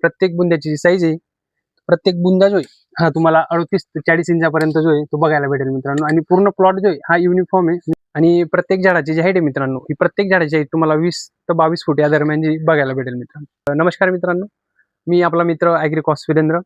प्रत्येक बुंद्याची जी साईज आहे, प्रत्येक बुंदा जो आहे हा तुम्हाला 38 ते 40 इंचापर्यंत जो आहे तो बघायला भेटेल मित्रांनो. आणि पूर्ण प्लॉट जो आहे हा युनिफॉर्म आहे. आणि प्रत्येक झाडाची जी हाईट आहे मित्रांनो, ही प्रत्येक झाडाची हाईट तुम्हाला 20 ते 22 फूट या दरम्यान जी बघायला भेटेल मित्रांनो. नमस्कार मित्रांनो, मी आपला मित्र ॲग्रिकॉस्ट वीरेंद्र.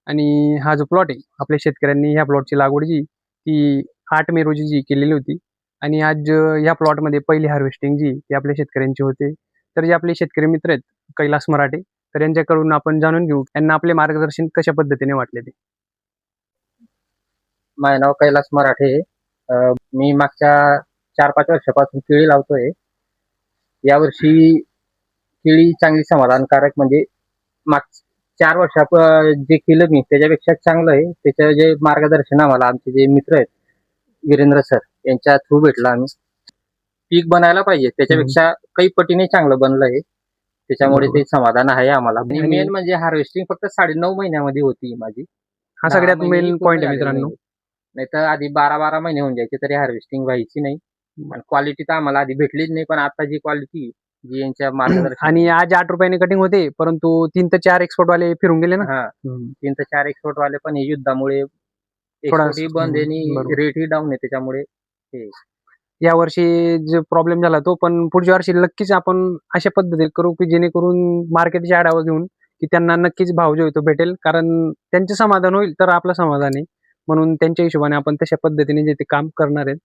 आणि हा जो प्लॉट आहे, आपल्या शेतकऱ्यांनी ह्या प्लॉटची लागवड जी ती 8 मे रोजी जी केलेली होती. आणि आज ह्या प्लॉटमध्ये पहिली हार्वेस्टिंग जी ती आपल्या शेतकऱ्यांची होते. तर जे आपले शेतकरी मित्र आहेत कैलास मराठे, तर यांच्याकडून आपण जाणून घेऊ यांना आपले मार्गदर्शन कशा पद्धतीने वाटले ते. माझे नाव कैलास मराठे आहे. मी मागच्या 4-5 वर्षापासून केळी लावतोय. यावर्षी केळी चांगली समाधानकारक म्हणजे मागच्या 4 वर्षाप जे केलं मी त्याच्यापेक्षा चांगलं आहे. त्याचं जे मार्गदर्शन आम्हाला आमचे जे मित्र आहेत वीरेंद्र सर यांच्या थ्रू भेटलं. आम्ही पीक बनायला पाहिजे त्याच्यापेक्षा काही पटीने चांगलं बनलं आहे. त्याच्यामुळे ते समाधान आहे आम्हाला. आणि मेन म्हणजे हार्वेस्टिंग फक्त 9.5 महिन्यामध्ये होती माझी. हा 10 सगळ्यात महिने मेन पूर्ण पॉईंट आहे झालेले मित्रांनो. नाही. नाहीतर आधी 12-12 महिने होऊन जायचे तरी हार्वेस्टिंग व्हायची नाही. आणि क्वालिटी तर आम्हाला आधी भेटलीच नाही. पण आता जी क्वालिटी जी यांच्या मार्गदर्शन आणि आज 8 रुपयाने कटिंग होते, परंतु 3 ते 4 एक्सपोर्ट वाले फिरून गेले ना. हा 3 ते 4 एक्सपोर्ट वाले पण हे युद्धामुळे एक्सपोर्ट ही बंद आहे आणि रेट ही डाऊन आहे. त्याच्यामुळे हे या वर्षी जो प्रॉब्लेम झाला तो, पण पुढच्या वर्षी नक्कीच आपण अशा पद्धतीने करू की जेणेकरून मार्केटचा आढावा घेऊन की त्यांना नक्कीच भाव जो आहे तो भेटेल. कारण त्यांचे समाधान होईल तर आपलं समाधान आहे. म्हणून त्यांच्या हिशोबाने आपण तशा पद्धतीने जे ते काम करणार आहेत.